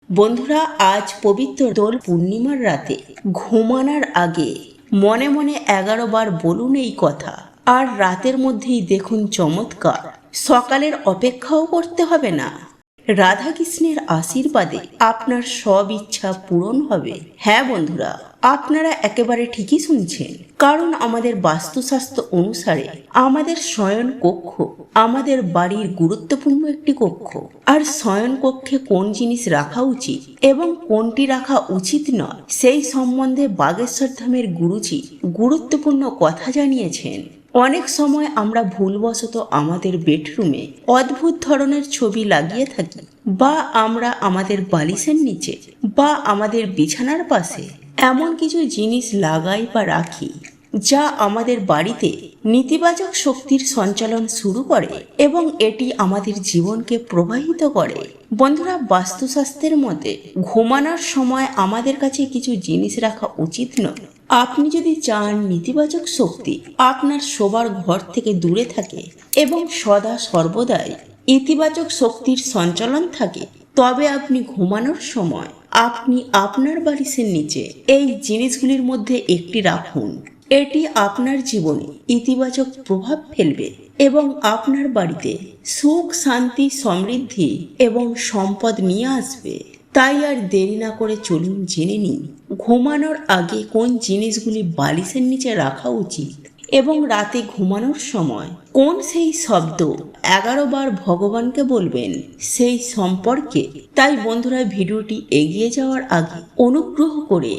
বন্ধুরা, আজ পবিত্র দোল পূর্ণিমার রাতে ঘুমানোর আগে মনে মনে 11 বার বলুন এই কথা। আর রাতের মধ্যেই দেখুন চমৎকার। সকালের অপেক্ষাও করতে হবে না। রাধাকৃষ্ণের আশীর্বাদে আপনার সব ইচ্ছা পূরণ হবে। হ্যাঁ বন্ধুরা, আপনারা একেবারে ঠিকই শুনছেন। কারণ আমাদের বাস্তুশাস্ত্র অনুসারে আমাদের শয়ন কক্ষ আমাদের বাড়ির গুরুত্বপূর্ণ একটি কক্ষ। আর শয়ন কক্ষে কোন জিনিস রাখা উচিত এবং কোনটি রাখা উচিত নয় সেই সম্বন্ধে বাগেশ্বর ধামের গুরুজি গুরুত্বপূর্ণ কথা জানিয়েছেন। অনেক সময় আমরা ভুলবশত আমাদের বেডরুমে অদ্ভুত ধরনের ছবি লাগিয়ে থাকি, বা আমরা আমাদের বালিশের নিচে বা আমাদের বিছানার পাশে এমন কিছু জিনিস লাগাই বা রাখি যা আমাদের বাড়িতে নেতিবাচক শক্তির সঞ্চালন শুরু করে এবং এটি আমাদের জীবনকে প্রভাবিত করে। বন্ধুরা, বাস্তুশাস্ত্রের মতে ঘুমানোর সময় আমাদের কাছে কিছু জিনিস রাখা উচিত নয়। আপনি যদি চান নেতিবাচক শক্তি আপনার শোবার ঘর থেকে দূরে থাকে এবং সদা সর্বদাই ইতিবাচক শক্তির সঞ্চালন থাকে, তবে আপনি ঘুমানোর সময় আপনি আপনার বালিশের নিচে এই জিনিসগুলির মধ্যে একটি রাখুন। এটি আপনার জীবনে ইতিবাচক প্রভাব ফেলবে এবং আপনার বাড়িতে সুখ, শান্তি, সমৃদ্ধি এবং সম্পদ নিয়ে আসবে। তাই আর দেরি না করে চলুন জেনে নিন ঘুমানোর আগে কোন জিনিসগুলি বালিশের নিচে রাখা উচিত এবং রাতে ঘুমানোর সময় কোন সেই শব্দ 11 বার ভগবানকে বলবেন সেই সম্পর্কে। তাই বন্ধুরা, ভিডিওটি এগিয়ে যাওয়ার আগে অনুগ্রহ করে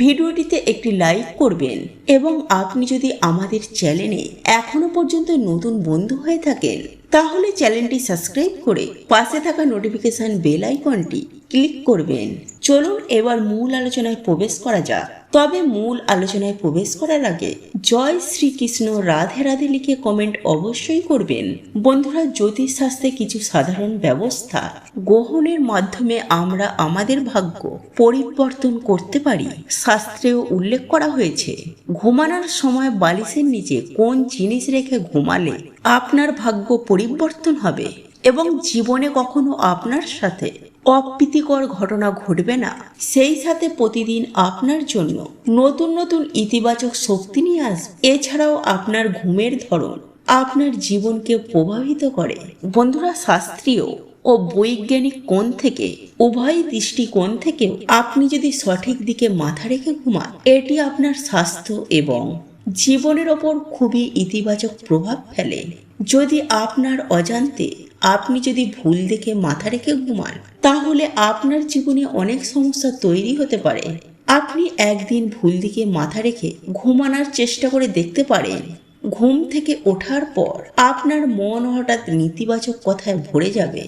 ভিডিওটিতে একটি লাইক করবেন এবং আপনি যদি আমাদের চ্যানেলে এখনো পর্যন্ত নতুন বন্ধু হয়ে থাকেন তাহলে চ্যানেলটি সাবস্ক্রাইব করে পাশে থাকা নোটিফিকেশন বেল আইকনটি ক্লিক করবেন। চলুন এবার মূল আলোচনায় প্রবেশ করা যাক। তবে মূল আলোচনায় প্রবেশ করার আগে জয় শ্রীকৃষ্ণ, রাধে রাধে লিখে কমেন্ট অবশ্যই করবেন। বন্ধুরা, জ্যোতিষশাস্ত্রে কিছু সাধারণ ব্যবস্থা গ্রহণের মাধ্যমে আমরা আমাদের ভাগ্য পরিবর্তন করতে পারি। শাস্ত্রেও উল্লেখ করা হয়েছে ঘুমানোর সময় বালিশের নিচে কোন জিনিস রেখে ঘুমালে আপনার ভাগ্য পরিবর্তন হবে এবং জীবনে কখনো আপনার সাথে অপ্রীতিকর ঘটনা ঘটবে না। সেই সাথে প্রতিদিন আপনার জন্য নতুন নতুন ইতিবাচক শক্তি নিয়ে আসবে। এছাড়াও আপনার ঘুমের ধরন আপনার জীবনকে প্রভাবিত করে। বন্ধুরা, শাস্ত্রীয় ও বৈজ্ঞানিক কোণ থেকে উভয় দৃষ্টিকোণ থেকেও আপনি যদি সঠিক দিকে মাথা রেখে ঘুমান, এটি আপনার স্বাস্থ্য এবং জীবনের ওপর খুবই ইতিবাচক প্রভাব ফেলে। যদি আপনার অজান্তে আপনি যদি ভুল দেখে মাথা রেখে ঘুমান, তাহলে আপনার জীবনে অনেক সমস্যা তৈরি হতে পারে। আপনি একদিন ভুল দিকে মাথা রেখে ঘুমানোর চেষ্টা করে দেখতে পারেন। ঘুম থেকে ওঠার পর আপনার মন হঠাৎ নেতিবাচক কথায় ভরে যাবে।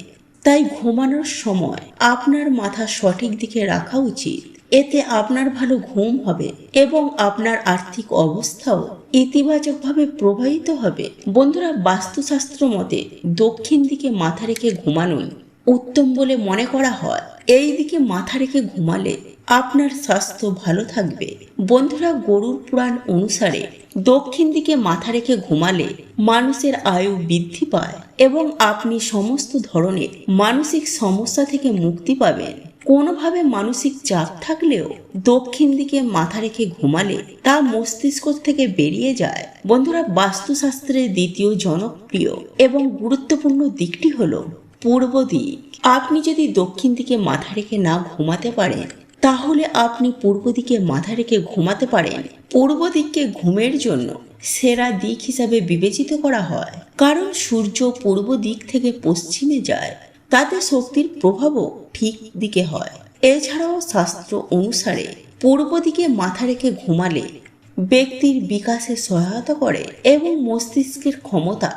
তাই ঘুমানোর সময় আপনার মাথা সঠিক দিকে রাখা উচিত। এতে আপনার ভালো ঘুম হবে এবং আপনার আর্থিক অবস্থাও ইতিবাচকভাবে প্রভাবিত হবে। বন্ধুরা, বাস্তুশাস্ত্র মতে দক্ষিণ দিকে মাথা রেখে ঘুমানোই উত্তম বলে মনে করা হয়। এই দিকে মাথা রেখে ঘুমালে আপনার স্বাস্থ্য ভালো থাকবে। বন্ধুরা, গরুর পুরাণ অনুসারে দক্ষিণ দিকে মাথা রেখে ঘুমালে মানুষের আয়ু বৃদ্ধি পায় এবং আপনি সমস্ত ধরনের মানসিক সমস্যা থেকে মুক্তি পাবেন। কোনোভাবে মানসিক চাপ থাকলেও দক্ষিণ দিকে মাথা রেখে ঘুমালে তা মস্তিষ্ক থেকে বেরিয়ে যায়। বন্ধুরা, বাস্তুশাস্ত্রের দ্বিতীয় জনপ্রিয় এবং গুরুত্বপূর্ণ দিকটি হলো পূর্ব দিক। আপনি যদি দক্ষিণ দিকে মাথা রেখে না ঘুমাতে পারেন, তাহলে আপনি পূর্ব দিকে মাথা রেখে ঘুমাতে পারেন। পূর্ব দিককে ঘুমের জন্য সেরা দিক হিসাবে বিবেচিত করা হয়, কারণ সূর্য পূর্ব দিক থেকে পশ্চিমে যায়। তাতে শক্তির প্রভাবও ঠিক দিকে হয়। এছাড়াও শাস্ত্র অনুসারে পূর্ব দিকে মাথা রেখে ঘুমালে ব্যক্তির বিকাশে সহায়তা করে এবং মস্তিষ্কের ক্ষমতা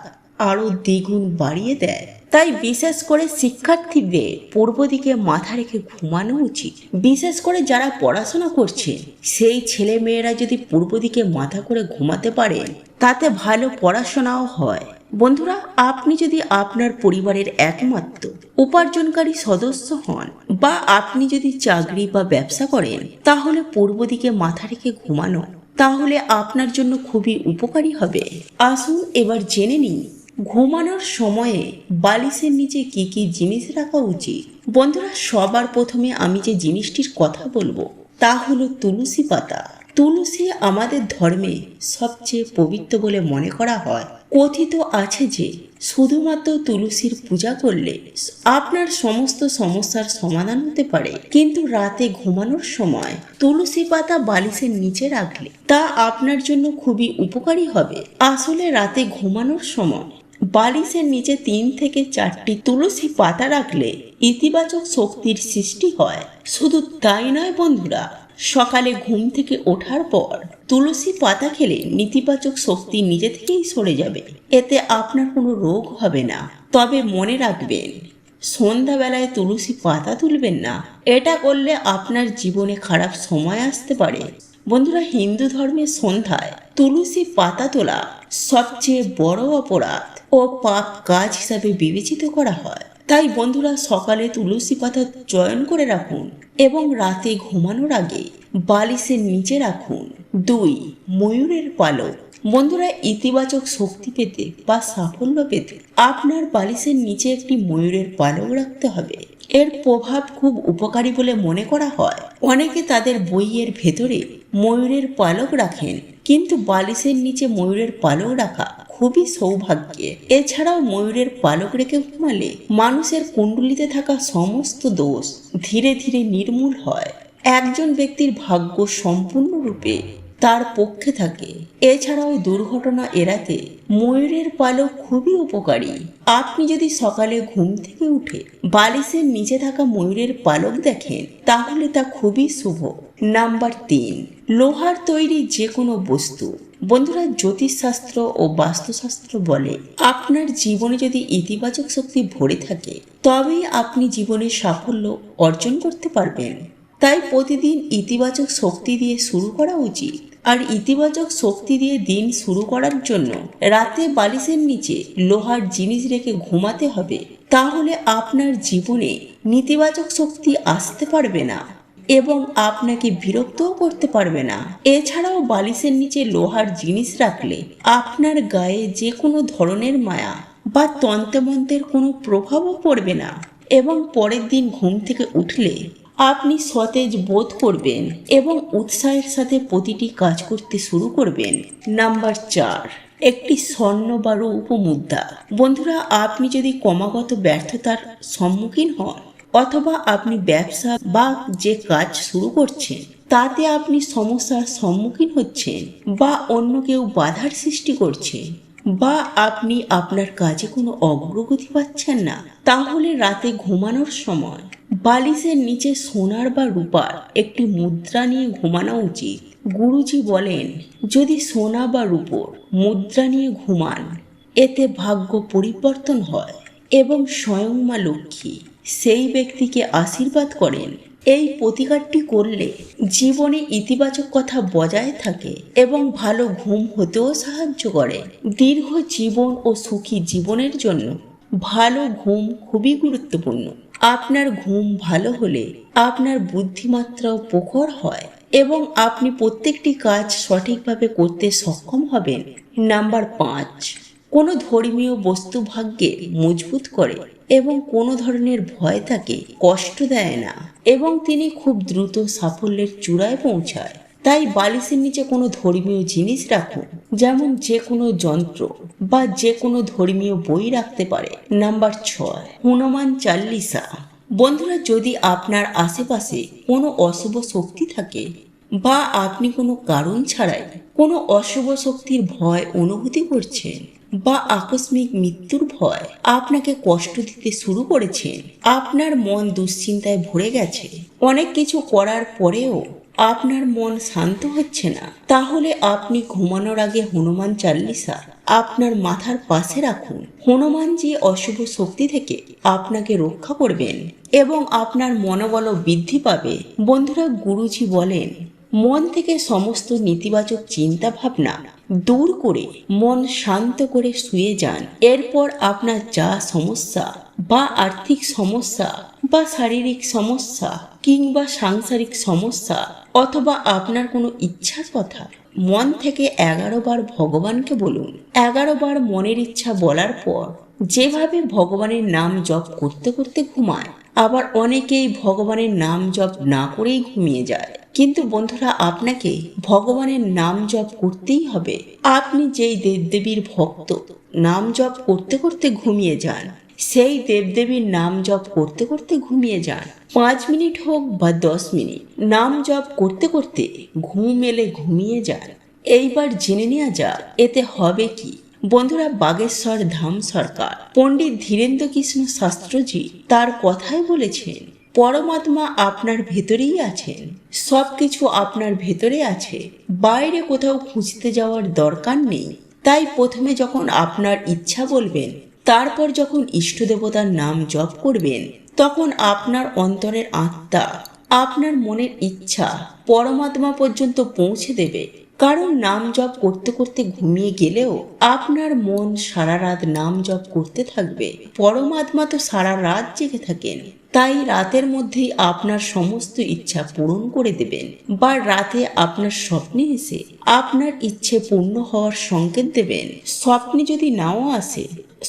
আরও দ্বিগুণ বাড়িয়ে দেয়। তাই বিশেষ করে শিক্ষার্থীদের পূর্ব দিকে মাথা রেখে ঘুমানো উচিত। বিশেষ করে যারা পড়াশোনা করছে সেই ছেলে মেয়েরা যদি পূর্ব দিকে মাথা করে ঘুমাতে পারেন, তাতে ভালো পড়াশোনাও হয়। বন্ধুরা, আপনি যদি আপনার পরিবারের একমাত্র উপার্জনকারী সদস্য হন বা আপনি যদি চাকরি বা ব্যবসা করেন, তাহলে পূর্ব দিকে মাথা রেখে ঘুমানো তাহলে আপনার জন্য খুবই উপকারী হবে। আসুন এবার জেনে নিন ঘুমানোর সময়ে বালিশের নিচে কি কি জিনিস রাখা উচিত। বন্ধুরা, সবার প্রথমে আমি যে জিনিসটির কথা বলবো তা হলো তুলসী পাতা। তুলসী আমাদের ধর্মে সবচেয়ে পবিত্র বলে মনে করা হয়। কথিত আছে যে শুধুমাত্র তুলসীর পূজা করলে আপনার সমস্ত সমস্যার সমাধান হতে পারে, কিন্তু রাতে ঘুমানোর সময় তুলসী পাতা বালিশের নিচে রাখলে তা আপনার জন্য খুবই উপকারী হবে। আসলে রাতে ঘুমানোর সময় বালিশের নিচে 3 থেকে 4টি তুলসী পাতা রাখলে ইতিবাচক শক্তির সৃষ্টি হয়। শুধু তাই নয় বন্ধুরা, সকালে ঘুম থেকে ওঠার পর তুলসী পাতা খেলে নেতিবাচক শক্তি নিজে থেকেই সরে যাবে। এতে আপনার কোনো রোগ হবে না। তবে মনে রাখবেন, সন্ধ্যাবেলায় তুলসী পাতা তুলবেন না। এটা করলে আপনার জীবনে খারাপ সময় আসতে পারে। বন্ধুরা, হিন্দু ধর্মের সন্ধ্যায় তুলসী পাতা তোলা সবচেয়ে বড় অপরাধ ও পাপ কাজ হিসাবে বিবেচিত করা হয়। তাই বন্ধুরা, সকালে তুলসী পাতা চয়ন করে রাখুন এবং রাতে ঘুমানোর আগে বালিশের নিচে রাখুন। 2. ময়ূরের পালক। বন্ধুরা, ইতিবাচক শক্তি পেতে বা সাফল্য পেতে আপনার বালিশের নিচে একটি ময়ূরের পালক রাখতে হবে। এর প্রভাব খুব উপকারী বলে মনে করা হয়। অনেকে তাদের বইয়ের ভেতরে ময়ূরের পালক রাখেন, কিন্তু বালিশের নিচে ময়ূরের পালক রাখা খুবই সৌভাগ্যের। এছাড়াও ময়ূরের পালক রেখে ঘুমালে মানুষের কুণ্ডলিতে থাকা সমস্ত দোষ ধীরে ধীরে নির্মূল হয়। একজন ব্যক্তির ভাগ্য সম্পূর্ণরূপে তার পক্ষে থাকে। এছাড়াও দুর্ঘটনা এড়াতে ময়ূরের পালক খুবই উপকারী। আপনি যদি সকালে ঘুম থেকে উঠে বালিশের নিচে থাকা ময়ূরের পালক দেখেন, তাহলে তা খুবই শুভ। নাম্বার 3, লোহার তৈরি যে কোনো বস্তু। বন্ধুরা, জ্যোতিষশাস্ত্র ও বাস্তুশাস্ত্র বলে আপনার জীবনে যদি ইতিবাচক শক্তি ভরে থাকে, তবেই আপনি জীবনে সাফল্য অর্জন করতে পারবেন। তাই প্রতিদিন ইতিবাচক শক্তি দিয়ে শুরু করা উচিত। আর ইতিবাচক শক্তি দিয়ে দিন শুরু করার জন্য রাতে বালিশের নিচে লোহার জিনিস রেখে ঘুমাতে হবে। তাহলে আপনার জীবনে নেতিবাচক শক্তি আসতে পারবে না এবং আপনাকে বিরক্তও করতে পারবে না। এছাড়াও বালিশের নিচে লোহার জিনিস রাখলে আপনার গায়ে যে কোনো ধরনের মায়া বা তন্ত্রমন্ত্রের কোনো প্রভাবও পড়বে না এবং পরের দিন ঘুম থেকে উঠলে আপনি সতেজ বোধ করবেন এবং উৎসাহের সাথে প্রতিটি কাজ করতে শুরু করবেন। নাম্বার 4, একটি স্বর্ণ বা রৌপ্য মুদ্রা। বন্ধুরা, আপনি যদি ক্রমাগত ব্যর্থতার সম্মুখীন হন অথবা আপনি ব্যবসা বা যে কাজ শুরু করছেন তাতে আপনি সমস্যার সম্মুখীন হচ্ছেন বা অন্য কেউ বাধার সৃষ্টি করছে, বা আপনি আপনার কাজে কোনো অগ্রগতি পাচ্ছেন না, তাহলে রাতে ঘুমানোর সময় বালিশের নিচে সোনার বা রূপার একটি মুদ্রা নিয়ে ঘুমানো উচিত। গুরুজি বলেন, যদি সোনা বা রূপোর মুদ্রা নিয়ে ঘুমান, এতে ভাগ্য পরিবর্তন হয় এবং স্বয়ং মা লক্ষ্মী সেই ব্যক্তিকে আশীর্বাদ করেন। এই প্রতিকারটি করলে জীবনে ইতিবাচক কথা বজায় থাকে এবং ভালো ঘুম হতেও সাহায্য করে। দীর্ঘ জীবন ও সুখী জীবনের জন্য ভালো ঘুম খুবই গুরুত্বপূর্ণ। আপনার ঘুম ভালো হলে আপনার বুদ্ধিমাত্রাও প্রখর হয় এবং আপনি প্রত্যেকটি কাজ সঠিকভাবে করতে সক্ষম হবেন। নাম্বার 5, কোনো ধর্মীয় বস্তু ভাগ্যে মজবুত করে এবং কোনো ধরনের ভয় তাকে কষ্ট দেয় না এবং তিনি খুব দ্রুত সাফল্যের চূড়ায় পৌঁছায়। তাই বালিশের নিচে কোনো ধর্মীয় জিনিস রাখুন, যেমন যে কোনো যন্ত্র বা যে কোনো ধর্মীয় বই রাখতে পারে। নাম্বার 6, হনুমান চাল্লিশা। বন্ধুরা, যদি আপনার আশেপাশে কোনো অশুভ শক্তি থাকে বা আপনি কোনো কারণ ছাড়াই কোনো অশুভ শক্তির ভয় অনুভূতি করছেন বা আকস্মিক মৃত্যুর ভয় আপনাকে কষ্ট দিতে শুরু করেছেন, আপনার মন দুশ্চিন্তায় ভরে গেছে, অনেক কিছু করার পরেও আপনার মন শান্ত হচ্ছে না, তাহলে আপনি ঘুমানোর আগে হনুমান চাল্লিশা আপনার মাথার পাশে রাখুন। হনুমানজি অশুভ শক্তি থেকে আপনাকে রক্ষা করবেন এবং আপনার মনোবল বৃদ্ধি পাবে। বন্ধুরা, গুরুজি বলেন, মন থেকে সমস্ত নেতিবাচক চিন্তা ভাবনা দূর করে মন শান্ত করে শুয়ে যান। এরপর আপনার যা সমস্যা বা আর্থিক সমস্যা বা শারীরিক সমস্যা কিংবা সাংসারিক সমস্যা অথবা আপনার কোনো ইচ্ছার কথা মন থেকে 11 বার ভগবানকে বলুন। 11 বার মনের ইচ্ছা বলার পর যেভাবে ভগবানের নাম জপ করতে করতে ঘুমায় আবার অনেকেই ভগবানের নাম জপ না করেই ঘুমিয়ে যায়। কিন্তু বন্ধুরা, আপনাকে ভগবানের নাম জপ করতেই হবে। আপনি যেই দেবদেবীর ভক্ত, নাম জপ করতে করতে ঘুমিয়ে যান, সেই দেবদেবীর নাম জপ করতে করতে ঘুমিয়ে যান। 5 মিনিট হোক বা 10 মিনিট নাম জপ করতে করতে ঘুম এলে ঘুমিয়ে যান। এইবার জেনে নেওয়া যাক এতে হবে কি। বন্ধুরা, বাগেশ্বর ধাম সরকার পণ্ডিত ধীরেন্দ্র কৃষ্ণ শাস্ত্রজি তার কথায় বলেছেন, পরমাত্মা আপনার ভেতরেই আছেন। সবকিছু আপনার ভেতরে আছে, বাইরে কোথাও খুঁজতে যাওয়ার দরকার নেই। তাই প্রথমে যখন আপনার ইচ্ছা বলবেন, তারপর যখন ইষ্ট দেবতার নাম জপ করবেন, তখন আপনার অন্তরের আত্মা আপনার মনের ইচ্ছা পরমাত্মা পর্যন্ত পৌঁছে দেবে। কারণ নাম জপ করতে করতে ঘুমিয়ে গেলেও আপনার মন সারা রাত নাম জপ করতে থাকবে। পরমাত্মা তো সারা রাত জেগে থাকেন, তাই রাতের মধ্যেই আপনার সমস্ত ইচ্ছা পূরণ করে দেবেন, বা রাতে আপনার স্বপ্নে এসে আপনার ইচ্ছে পূর্ণ হওয়ার সংকেত দেবেন। স্বপ্নে যদি নাও আসে,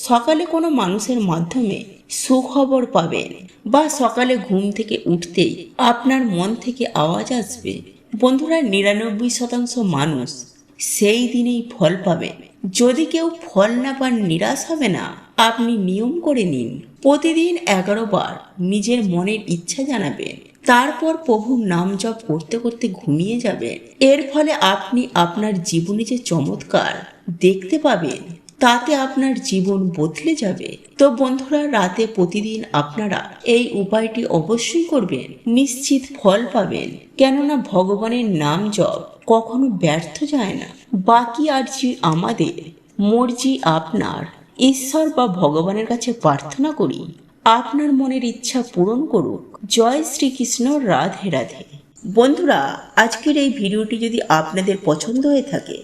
সকালে কোনো মানুষের মাধ্যমে সুখবর পাবেন, বা সকালে ঘুম থেকে উঠতেই আপনার মন থেকে আওয়াজ আসবে। বন্ধুরা, 99% মানুষ সেই দিনেই ফল পাবেন। যদি কেউ ফল না পান, নিরাশ হবে না। আপনি নিয়ম করে নিন, প্রতিদিন 11 বার নিজের মনের ইচ্ছা জানাবেন, তারপর প্রভুর নাম জপ করতে করতে ঘুমিয়ে যাবেন। এর ফলে আপনি আপনার জীবনে যে চমৎকার দেখতে পাবেন, তাতে আপনার জীবন বদলে যাবে। তো বন্ধুরা, রাতে প্রতিদিন আপনারা এই উপায়টি অবশ্যই করবেন, নিশ্চিত ফল পাবেন। কেননা ভগবানের নাম জপ কখনো ব্যর্থ যায় না। বাকি আরজি আমাদের, মর্জি আপনার। ঈশ্বর বা ভগবানের কাছে প্রার্থনা করি আপনার মনের ইচ্ছা পূরণ করুক। জয় শ্রীকৃষ্ণ। রাধে রাধে। বন্ধুরা, আজকের এই ভিডিওটি যদি আপনাদের পছন্দ হয়ে থাকে,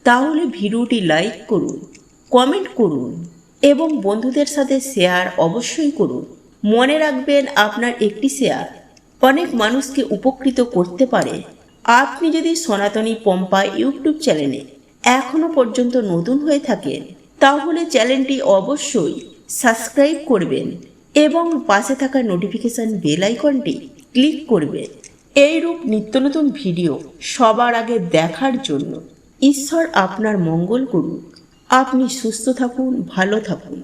তাহলে ভিডিওটি লাইক করুন, কমেন্ট করুন এবং বন্ধুদের সাথে শেয়ার অবশ্যই করুন। মনে রাখবেন, আপনার একটি শেয়ার অনেক মানুষকে উপকৃত করতে পারে। আপনি যদি সনাতনী পম্পা ইউটিউব চ্যানেলে এখনো পর্যন্ত নতুন হয়ে থাকেন, তাহলে চ্যানেলটি অবশ্যই সাবস্ক্রাইব করবেন এবং পাশে থাকা নোটিফিকেশন বেল আইকনটি ক্লিক করবেন। এইরূপ নিত্য নতুন ভিডিও সবার আগে দেখার জন্য। ঈশ্বর আপনার মঙ্গল করুক। আপনি সুস্থ থাকুন, ভালো থাকুন।